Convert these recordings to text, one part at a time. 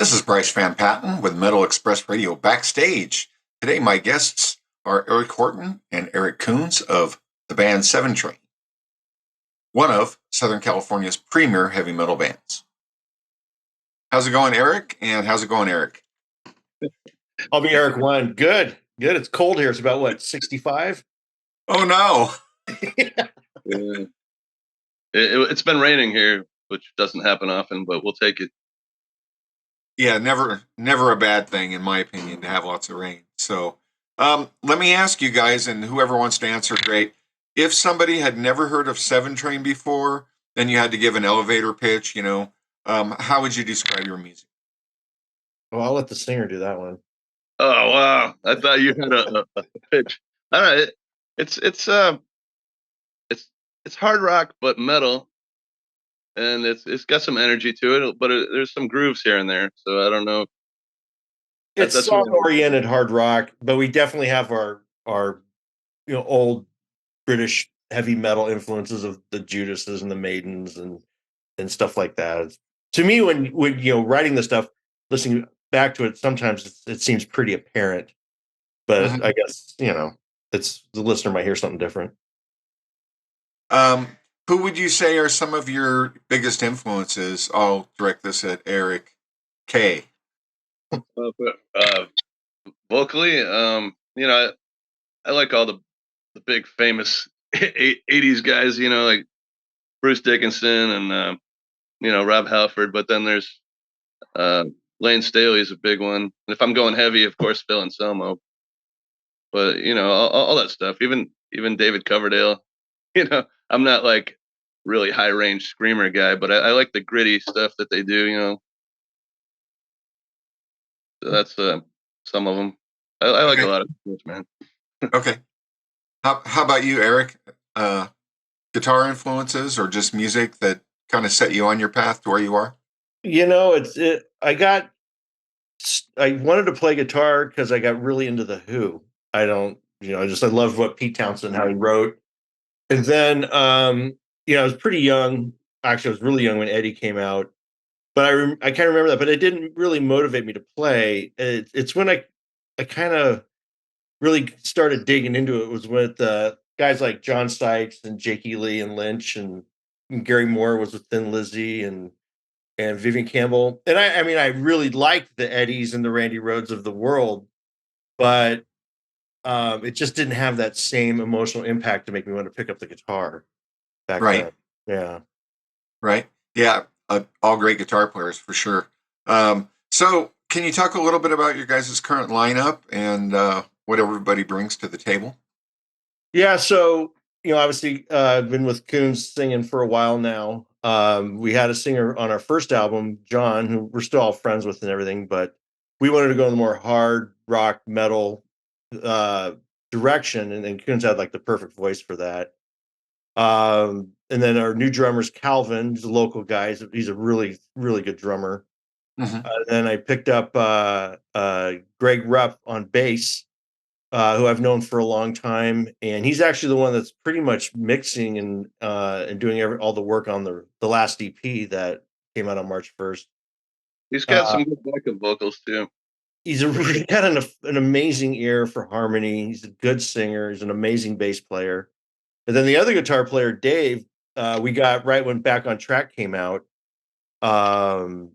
This is Bryce Van Patten with Metal Express Radio Backstage. Today, my guests are Eric Horton and Eric Koonze of the band Seventrain, one of Southern California's premier heavy metal bands. How's it going, Eric? And how's it going, Eric? I'll be Eric one. Good. It's cold here. It's about, what, 65? Oh, no. It's been raining here, which doesn't happen often, but we'll take it. Yeah, never a bad thing, in my opinion, to have lots of rain. So let me ask you guys, and whoever wants to answer, great. If somebody had never heard of Seventrain before, then you had to give an elevator pitch, how would you describe your music? Well, I'll let the singer do that one. Oh, wow. I thought you had a pitch. All right. It's hard rock, but metal. And it's got some energy to it, but there's some grooves here and there. So I don't know. It's song-oriented hard rock, but we definitely have our old British heavy metal influences of the Judases and the Maidens and stuff like that. To me, when writing this stuff, listening back to it, sometimes it seems pretty apparent. But I guess it's the listener might hear something different. Who would you say are some of your biggest influences? I'll direct this at Eric K. Vocally, I like all the big famous 80s guys, like Bruce Dickinson and, Rob Halford. But then there's Lane Staley's a big one. And if I'm going heavy, of course, Phil Anselmo. But, all that stuff, even David Coverdale, I'm not like really high range screamer guy, but I like the gritty stuff that they do, So that's some of them. I like a lot of things, man. Okay. How about you, Eric? Guitar influences or just music that kind of set you on your path to where you are? I wanted to play guitar because I got really into the Who. I loved what Pete Townsend, how he wrote. And then, I was pretty young. Actually, I was really young when Eddie came out. But I can't remember that. But it didn't really motivate me to play. It's when I kind of really started digging into it was with guys like John Sykes and Jakey Lee and Lynch and Gary Moore was with Thin Lizzy and Vivian Campbell. And I really liked the Eddies and the Randy Rhoads of the world, but it just didn't have that same emotional impact to make me want to pick up the guitar back then. Yeah. Right. Yeah. All great guitar players for sure. So can you talk a little bit about your guys' current lineup and what everybody brings to the table? Yeah. So, obviously I've been with Koonze singing for a while now. We had a singer on our first album, John, who we're still all friends with and everything, but we wanted to go in the more hard rock metal direction, and then Koonze had like the perfect voice for that. And then our new drummer's Calvin. He's a local guy. He's a really, really good drummer. Then I picked up Greg Rupp on bass, who I've known for a long time, and he's actually the one that's pretty much mixing and doing all the work on the last EP that came out on March 1st. He's got some good backup vocals too. He's got an amazing ear for harmony. He's a good singer. He's an amazing bass player. And then the other guitar player, Dave, we got right when Back on Track came out. And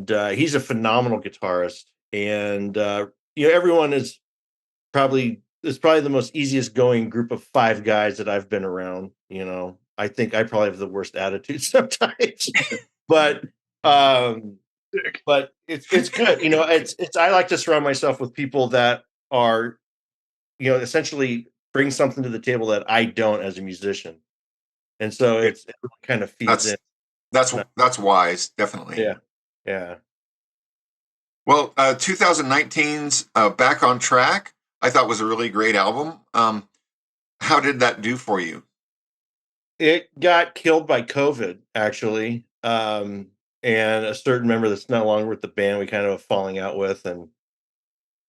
he's a phenomenal guitarist. And, everyone is probably the most easiest going group of 5 guys that I've been around. I think I probably have the worst attitude sometimes, but it's good. I like to surround myself with people that are, essentially bring something to the table that I don't as a musician. And so it kind of feeds in. That's wise. Definitely. Yeah. Well, 2019's Back on Track, I thought was a really great album. How did that do for you? It got killed by COVID, actually. And a certain member that's no longer with the band, we kind of falling out with, and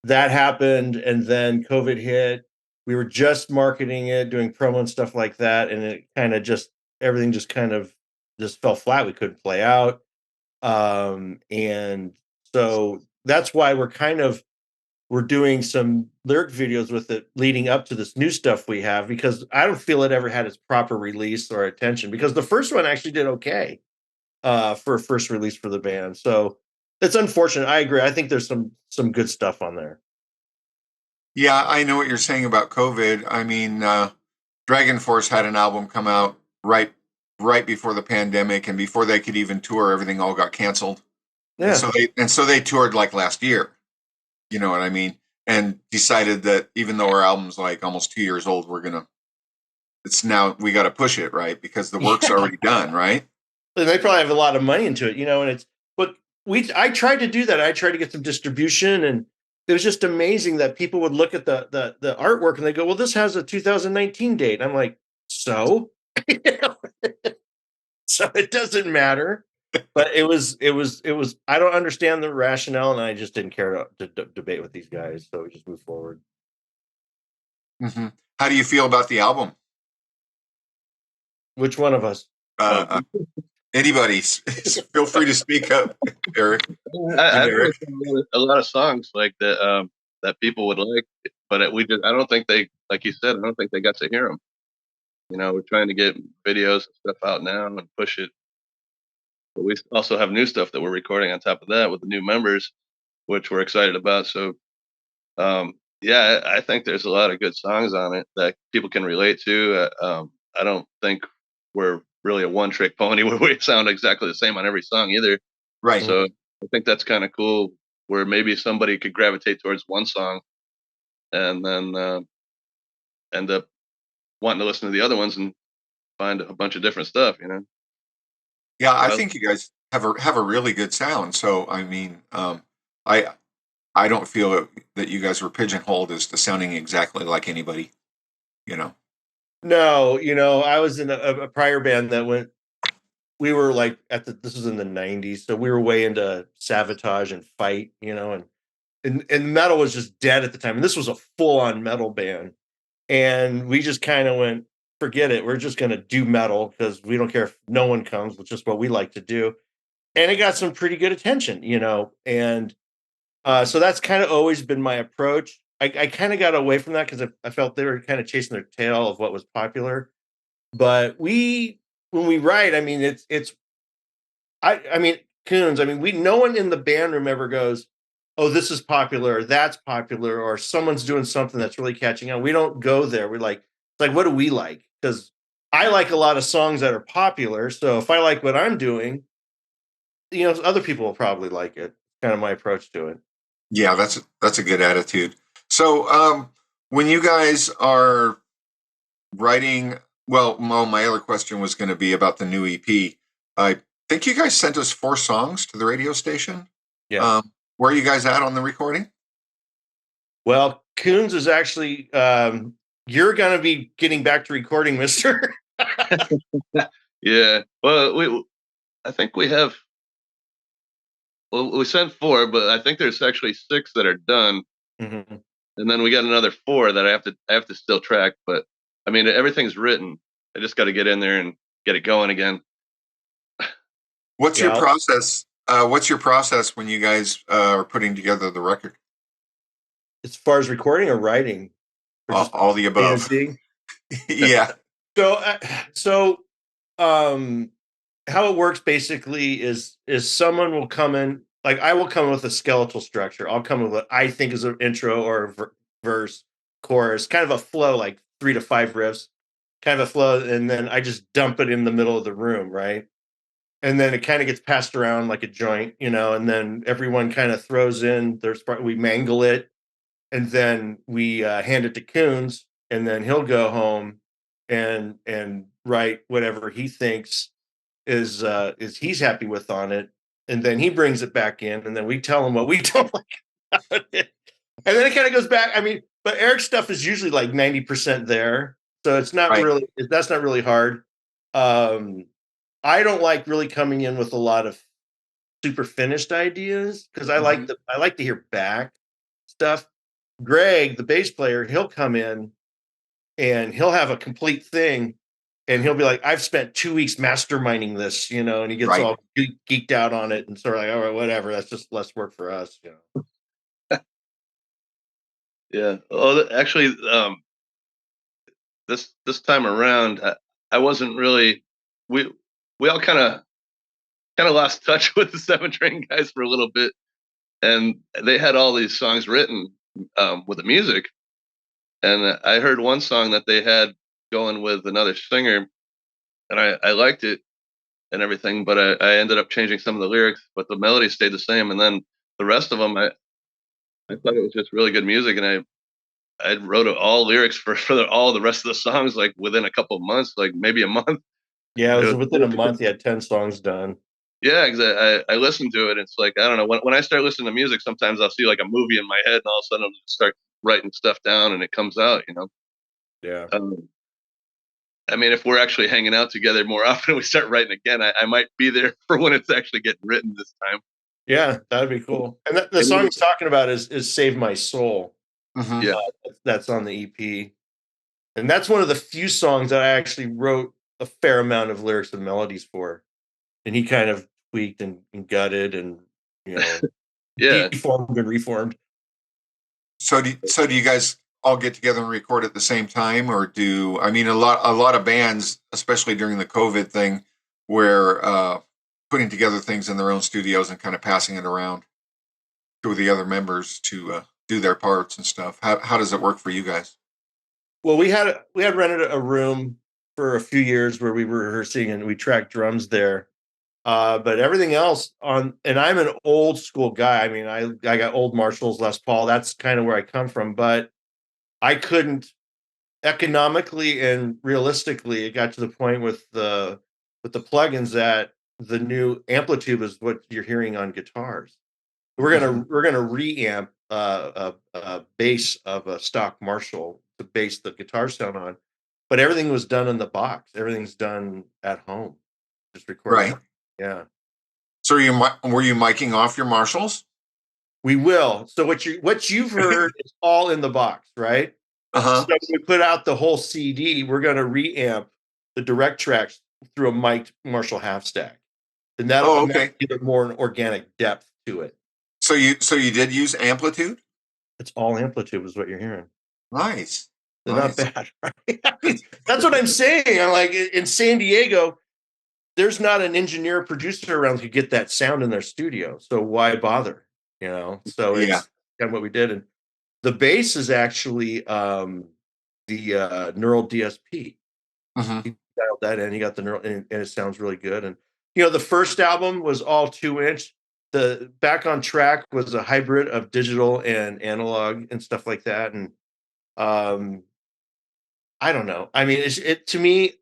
that happened. And then COVID hit. We were just marketing it, doing promo and stuff like that. And it kind of everything just fell flat. We couldn't play out. And So that's why we're doing some lyric videos with it leading up to this new stuff we have, because I don't feel it ever had its proper release or attention, because the first one actually did okay for a first release for the band. So it's unfortunate. I agree. I think there's some good stuff on there. Yeah, I know what you're saying about COVID. I mean, Dragon Force had an album come out right before the pandemic, and before they could even tour, everything all got canceled. Yeah. And so they toured like last year. You know what I mean? And decided that even though our album's like almost 2 years old, we got to push it, right? Because the work's already done, right? And they probably have a lot of money into it, and I tried to do that. I tried to get some distribution, and it was just amazing that people would look at the artwork and they go, well, this has a 2019 date. I'm like, so? So it doesn't matter. But it was, I don't understand the rationale, and I just didn't care to debate with these guys. So we just moved forward. Mm-hmm. How do you feel about the album? Which one of us? Anybody, feel free to speak up, Eric. I a lot of songs like that that people would like, but I don't think they, like you said, I don't think they got to hear them. We're trying to get videos and stuff out now and push it. But we also have new stuff that we're recording on top of that with the new members, which we're excited about. So, yeah, I think there's a lot of good songs on it that people can relate to. I don't think we're really a one-trick pony where we sound exactly the same on every song either. Right. So I think that's kind of cool, where maybe somebody could gravitate towards one song and then end up wanting to listen to the other ones and find a bunch of different stuff, Yeah, I think you guys have a really good sound. So I mean, I don't feel that you guys were pigeonholed as to sounding exactly like anybody. No, I was in a prior band that we were like this was in the 90s, so we were way into Sabotage and Fight, and metal was just dead at the time. And this was a full-on metal band. And we just kind of went, forget it. We're just going to do metal because we don't care if no one comes. It's just what we like to do. And it got some pretty good attention, and so that's kind of always been my approach. I kind of got away from that because I felt they were kind of chasing their tail of what was popular. But when we write, I mean, I mean, Koonze, I mean, no one in the band room ever goes, oh, this is popular, or that's popular, or someone's doing something that's really catching on. We don't go there. We're like, what do we like? Because I like a lot of songs that are popular. So if I like what I'm doing, other people will probably like it. Kind of my approach to it. Yeah, that's a good attitude. So when you guys are writing, well, my other question was going to be about the new EP. I think you guys sent us 4 songs to the radio station. Yeah. Where are you guys at on the recording? Well, Koonze is actually, you're going to be getting back to recording, mister. Yeah. Well, I think we have, we sent 4, but I think there's actually 6 that are done. Mm-hmm. And then we got another 4 that I have to still track. But I mean, everything's written. I just got to get in there and get it going again. What's your process? What's your process when you guys are putting together the record? As far as recording or writing? Or all the above. Yeah. So, how it works basically is someone will come in, like I will come with a skeletal structure. I'll come with what I think is an intro or a verse, chorus, kind of a flow, like 3 to 5 riffs, kind of a flow, and then I just dump it in the middle of the room, right? And then it kind of gets passed around like a joint, and then everyone kind of throws in. We mangle it, and then we hand it to Koonze, and then he'll go home and write whatever he thinks is he's happy with on it, and then he brings it back in, and then we tell him what we don't like about it, and then it kind of goes back. I mean, but Eric's stuff is usually like 90% there, so it's not really, that's not really hard. I don't like really coming in with a lot of super finished ideas because I like to hear back stuff. Greg, the bass player, he'll come in and he'll have a complete thing, and he'll be like, I've spent 2 weeks masterminding this, and he gets all geeked out on it, and sort of like, all right, whatever, that's just less work for us, Yeah. Oh, actually, this time around, I wasn't really. We all kind of lost touch with the Seven Train guys for a little bit, and they had all these songs written with the music, and I heard one song that they had going with another singer, and I liked it and everything, but I ended up changing some of the lyrics, but the melody stayed the same, and then the rest of them, I thought it was just really good music, and I wrote all lyrics for all the rest of the songs like within a couple of months, like maybe a month. Yeah, it was within a month. You had 10 songs done. Yeah, exactly. I listened to it. It's like, I don't know. When I start listening to music, sometimes I'll see like a movie in my head, and all of a sudden I'll just start writing stuff down, and it comes out. Yeah. I mean, if we're actually hanging out together more often, and we start writing again, I might be there for when it's actually getting written this time. Yeah, that'd be cool. And the song he's talking about is "Save My Soul." Mm-hmm. Yeah, that's on the EP, and that's one of the few songs that I actually wrote a fair amount of lyrics and melodies for. And he kind of tweaked and gutted and yeah, deformed and reformed. So do you guys all get together and record at the same time, or I mean a lot of bands, especially during the COVID thing, were putting together things in their own studios and kind of passing it around to the other members to do their parts and stuff. How does it work for you guys? Well, we had rented a room for a few years where we were rehearsing and we tracked drums there. But everything else and I'm an old school guy. I mean, I got old Marshalls, Les Paul. That's kind of where I come from. But I couldn't economically and realistically. It got to the point with the plugins that the new amplitude is what you're hearing on guitars. We're gonna reamp a bass of a stock Marshall to base the guitar sound on, but everything was done in the box. Everything's done at home, just recorded. Right. Yeah. So were you miking off your Marshalls? We will. So what you've heard is all in the box, right? Uh-huh. So when we put out the whole CD, we're going to reamp the direct tracks through a mic'd Marshall half stack, and that'll give it more an organic depth to it. So you did use amplitude? It's all amplitude, is what you're hearing. Nice. They're not bad, right? That's what I'm saying. I'm like, in San Diego, there's not an engineer producer around who could get that sound in their studio. So why bother? So it's kind of what we did. And the bass is actually the Neural DSP. Mm-hmm. He dialed that in. He got the Neural, and it sounds really good. And the first album was all 2-inch. The Back on Track was a hybrid of digital and analog and stuff like that. And I don't know. I mean, it to me,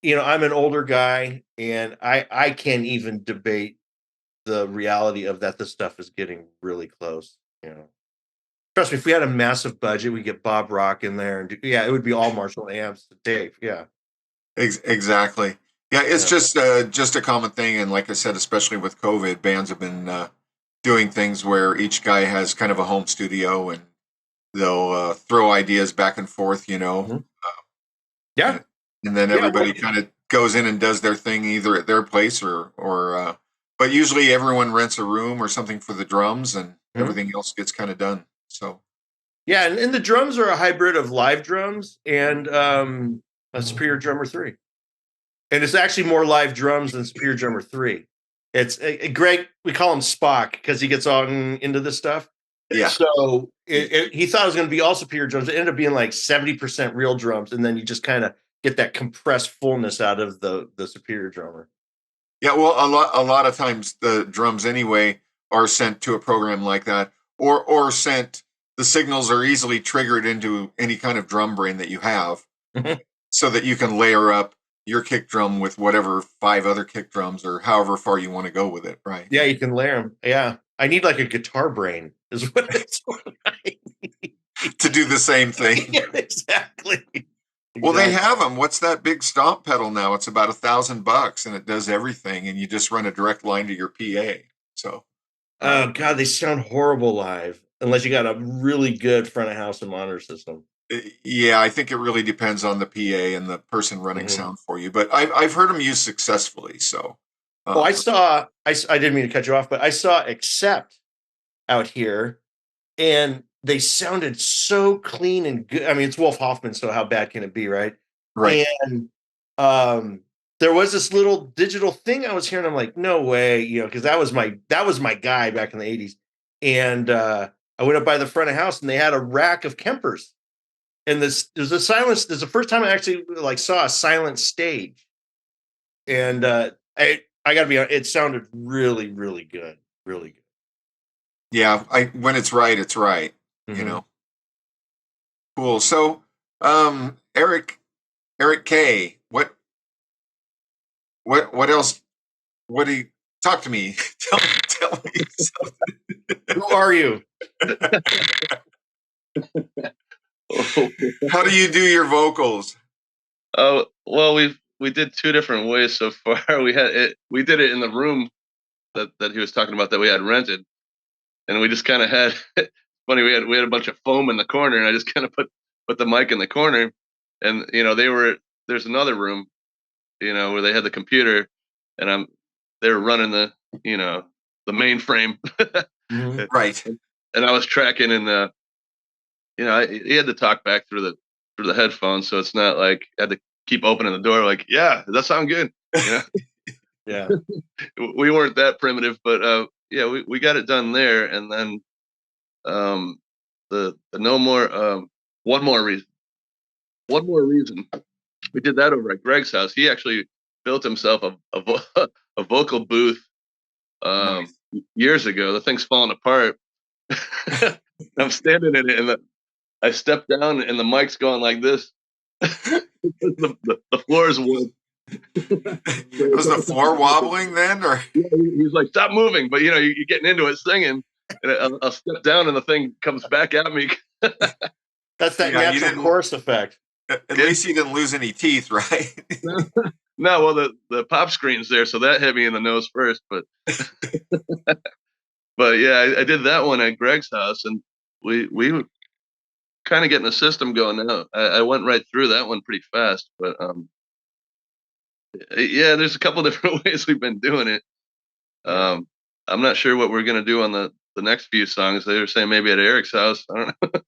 I'm an older guy, and I can't even debate the reality of that. This stuff is getting really close. Trust me, if we had a massive budget, we get Bob Rock in there, and it would be all Marshall amps to tape. Yeah, exactly. Yeah, it's just a common thing, and like I said, especially with COVID, bands have been doing things where each guy has kind of a home studio, and they'll throw ideas back and forth. Mm-hmm. And then everybody kind of goes in and does their thing either at their place or but usually everyone rents a room or something for the drums, and everything else gets kind of done. So yeah, and the drums are a hybrid of live drums and a Superior Drummer 3. And it's actually more live drums than Superior Drummer 3. It's Greg, we call him Spock because he gets all into this stuff. Yeah. So he thought it was going to be all Superior drums. It ended up being like 70% real drums, and then you just kind of get that compressed fullness out of the Superior Drummer. Yeah, well, a lot of times the drums anyway are sent to a program like that, or sent. The signals are easily triggered into any kind of drum brain that you have, so that you can layer up your kick drum with whatever 5 other kick drums or however far you want to go with it, right? Yeah, you can layer them. Yeah, I need like a guitar brain is what it's to do the same thing. Yeah, exactly. Well, they have them. What's that big stomp pedal now? It's about $1,000 and it does everything, and you just run a direct line to your PA. So, oh God, they sound horrible live unless you got a really good front of house and monitor system. Yeah, I think it really depends on the PA and the person running sound for you. But I've heard them used successfully. So, Oh, I didn't mean to cut you off, but I saw Accept out here, and they sounded so clean and good. I mean, it's Wolf Hoffman, so how bad can it be, right? right. And there was this little digital thing I was hearing. I'm like, no way, because that was my guy back in the 80s. And I went up by the front of the house, and they had a rack of Kempers. And there's a silence. There's the first time I actually saw a silent stage, and I got to be honest, it sounded really, really good, really good. Yeah, when it's right, it's right. Cool. So, Eric K, what else? What do you talk to me? tell me something. Who are you? How do you do your vocals? Oh, well, we did two different ways so far. We did it in the room that he was talking about that we had rented, and we just kind of had funny. We had a bunch of foam in the corner, and I just kind of put the mic in the corner, and there's another room, where they had the computer, and they were running the mainframe, right, and I was tracking, and he had to talk back through the headphones, so it's not like I had to keep opening the door like, yeah, does that sound good? Yeah. We weren't that primitive, but yeah, we got it done there, and then the no more one more reason. We did that over at Greg's house. He actually built himself a vocal booth nice. years ago. The thing's falling apart. I'm standing in it, and I stepped down, and the mic's going like this. the floor is wood. Was the floor wobbling then, or he's like, "Stop moving!" But you're getting into it singing, and I'll step down, and the thing comes back at me. That's that natural chorus effect. At least you didn't lose any teeth, right? No, well, the pop screen's there, so that hit me in the nose first. But but yeah, I did that one at Greg's house, and we were kind of getting the system going now. I went right through that one pretty fast, but yeah, there's a couple different ways we've been doing it. I'm not sure what we're gonna do on the next few songs. They were saying maybe at Eric's house. I don't know.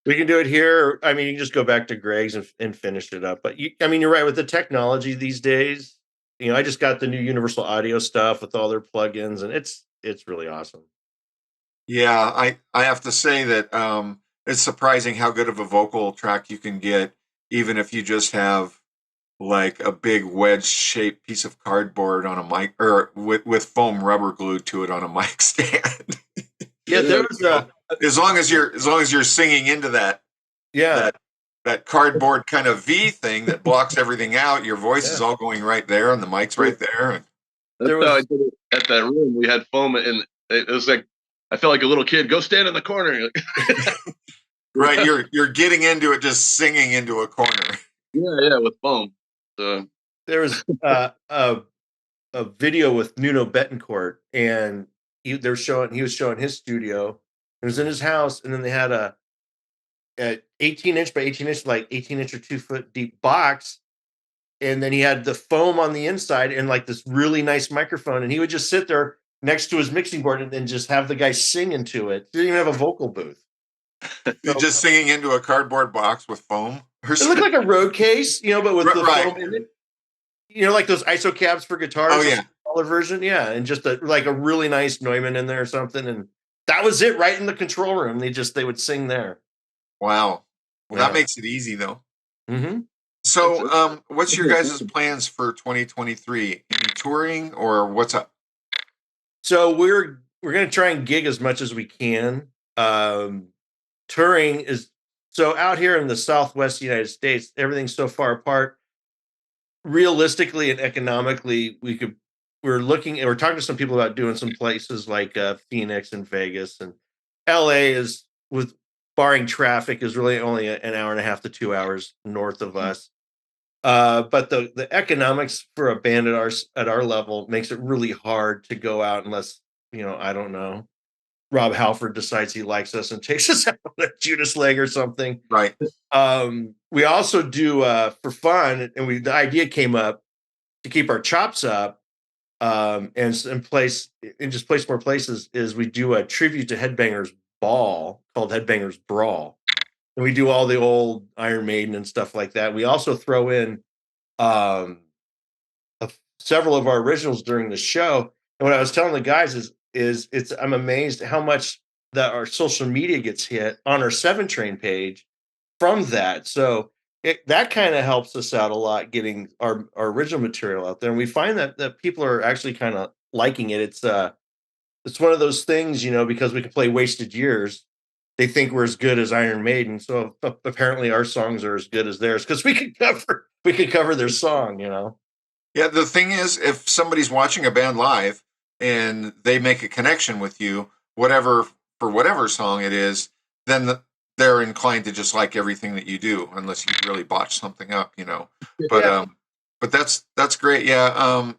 We can do it here. I mean, you can just go back to Greg's and finish it up. But you're right with the technology these days. I just got the new Universal Audio stuff with all their plugins, and it's really awesome. Yeah, I have to say that it's surprising how good of a vocal track you can get, even if you just have like a big wedge-shaped piece of cardboard on a mic, or with foam rubber glued to it on a mic stand. Yeah, there's as long as you're singing into that, that cardboard kind of V thing that blocks everything out, your voice is all going right there, and the mic's right there. That's how I did it at that room. We had foam, and it was like I felt like a little kid. Go stand in the corner. Right, you're getting into it, just singing into a corner. Yeah, with foam. So there was a video with Nuno Betancourt, and he was showing his studio. It was in his house, and then they had a 18-inch by 18-inch, like 18-inch or 2-foot deep box, and then he had the foam on the inside and like this really nice microphone, and he would just sit there next to his mixing board and just have the guy sing into it. He didn't even have a vocal booth. You're just singing into a cardboard box with foam. It looked like a road case, but with the foam in it. Like those ISO cabs for guitars. Oh yeah, smaller version, yeah, and just a really nice Neumann in there or something, and that was it, right in the control room. They would sing there. Wow, well, that makes it easy though. Mm-hmm. So, what's your guys' plans for 2023? Any touring or what's up? So we're going to try and gig as much as we can. Touring is so out here in the Southwest United States, everything's so far apart. Realistically and economically, we're talking to some people about doing some places like Phoenix and Vegas, and LA is, with barring traffic, is really only an hour and a half to 2 hours north of us. But the economics for a band at our level makes it really hard to go out unless, I don't know. Rob Halford decides he likes us and takes us out on a Judas leg or something. Right. We also do for fun, and the idea came up to keep our chops up, and just place more places, is we do a tribute to Headbangers Ball called Headbangers Brawl. And we do all the old Iron Maiden and stuff like that. We also throw in several of our originals during the show. And what I was telling the guys is I'm amazed how much that our social media gets hit on our Seventrain page from that. So that kind of helps us out a lot, getting our original material out there. And we find that people are actually kind of liking it. It's one of those things, because we can play Wasted Years, they think we're as good as Iron Maiden. So apparently our songs are as good as theirs because we could cover their song, Yeah, the thing is, if somebody's watching a band live and they make a connection with you, for whatever song it is, then they're inclined to just like everything that you do, unless you really botch something up, But but that's great. Yeah,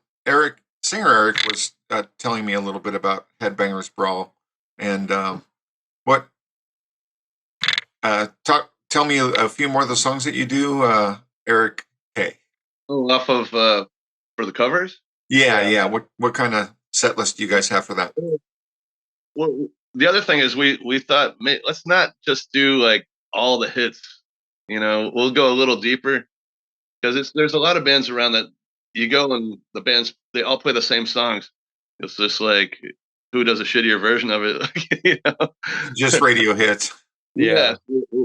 singer Eric was telling me a little bit about Headbangers Brawl, and tell me a few more of the songs that you do, Eric K. Oh, off of for the covers? Yeah. What kind of set list do you guys have for that? Well, the other thing is we thought, let's not just do like all the hits. We'll go a little deeper, because there's a lot of bands around that you go and the bands, they all play the same songs. It's just like, who does a shittier version of it? Just radio hits. Yeah.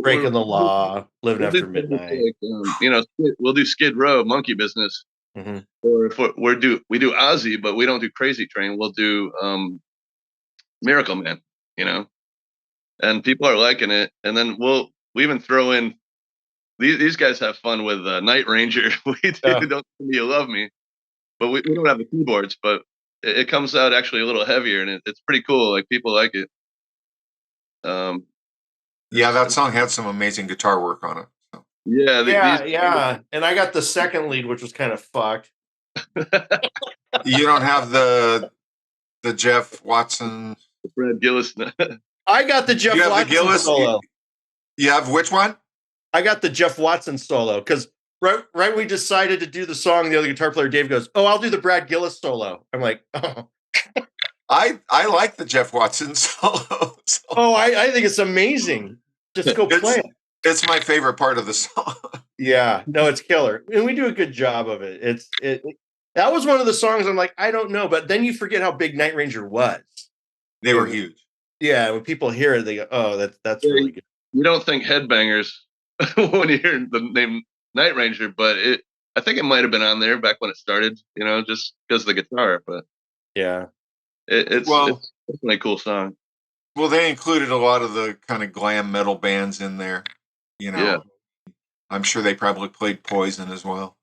Breaking the Law, Living After Midnight. We'll do Skid Row, Monkey Business. Mm-hmm. Or if we do Ozzy, but we don't do Crazy Train. We'll do Miracle Man, and people are liking it. And then we even throw in, these guys have fun with Night Ranger. We do Don't Tell Me You Love Me, but we don't have the keyboards, but it comes out actually a little heavier, and it's pretty cool. Like, people like it. Yeah, that song had some amazing guitar work on it. So. Yeah. And I got the second lead, which was kind of fucked. You don't have the Jeff Watson, Brad Gillis. I got the Jeff Watson solo. You have which one? I got the Jeff Watson solo, because right we decided to do the song. The other guitar player, Dave, goes, "Oh, I'll do the Brad Gillis solo." I'm like, "Oh." I like the Jeff Watson solo. Oh, I think it's amazing. Just go play it. It's my favorite part of the song. Yeah, no, it's killer, and we do a good job of it. That was one of the songs I'm like, I don't know, but then you forget how big Night Ranger was. They were huge. Yeah, when people hear it, they go, "Oh, that's really good." You don't think Headbangers when you hear the name Night Ranger, but I think it might have been on there back when it started, just because of the guitar. But yeah, it's definitely a cool song. Well, they included a lot of the kind of glam metal bands in there. Yeah. I'm sure they probably played Poison as well.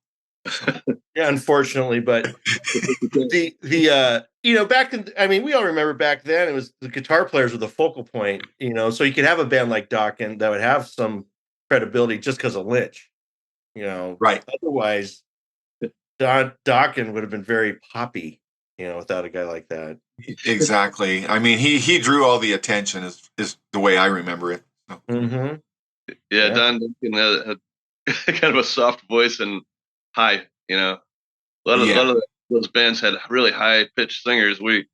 So. Yeah, unfortunately, but the back in, we all remember back then it was the guitar players were the focal point, so you could have a band like Dokken that would have some credibility just because of Lynch, right. Otherwise, Dokken would have been very poppy, without a guy like that. Exactly. He drew all the attention is the way I remember it. So. Mm-hmm. Yeah, Don Dokken had kind of a soft voice and high, a lot of those bands had really high pitched singers. We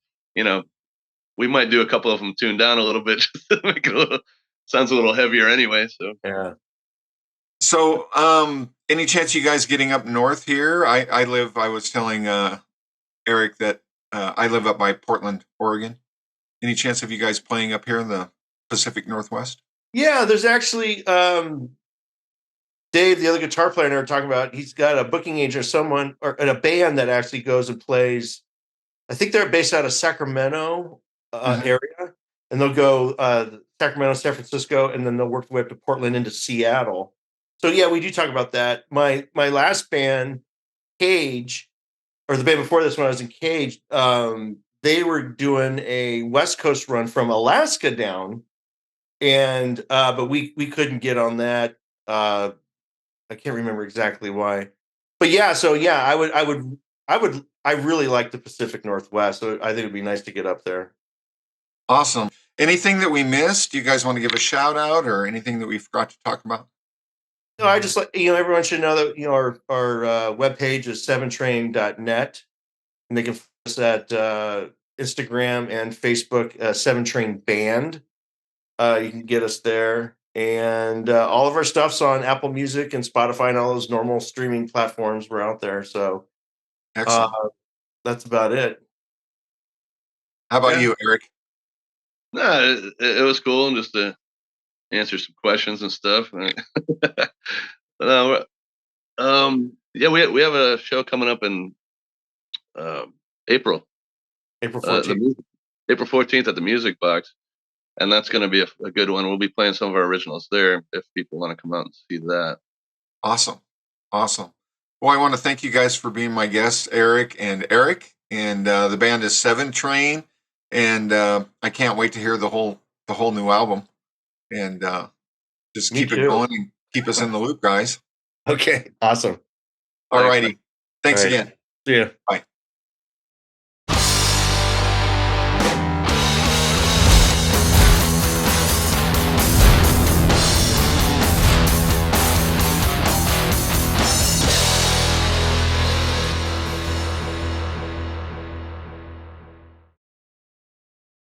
might do a couple of them tuned down a little bit just to make it sounds a little heavier anyway. So yeah. So any chance you guys getting up north here? I was telling Eric that I live up by Portland, Oregon. Any chance of you guys playing up here in the Pacific Northwest? Yeah, there's actually Dave, the other guitar player, and I were talking about. He's got a booking agent, or a band that actually goes and plays. I think they're based out of Sacramento area, and they'll go Sacramento, San Francisco, and then they'll work their way up to Portland into Seattle. So yeah, we do talk about that. My last band, Cage, or the band before this when I was in Cage, they were doing a West Coast run from Alaska down, and but we couldn't get on that. I can't remember exactly why, but yeah. So yeah, I really like the Pacific Northwest. So I think it'd be nice to get up there. Awesome. Anything that we missed? Do you guys want to give a shout out or anything that we forgot to talk about? No, I just like, everyone should know that, our webpage is seventrain.net, and they can find us at Instagram and Facebook, Seventrain Band. You can get us there. And all of our stuff's on Apple Music and Spotify and all those normal streaming platforms. We're out there. So Excellent. That's about it. How about you, Eric? No, it was cool just to answer some questions and stuff. Yeah, we have a show coming up in April. April 14th. April 14th at the Music Box, and that's going to be a good one. We'll be playing some of our originals there if people want to come out and see that. Awesome. Well, I want to thank you guys for being my guests, Eric. And the band is Seventrain, and I can't wait to hear the whole new album. And just keep it going and keep us in the loop, guys. Okay, awesome. All righty. Thanks again. See ya. Bye.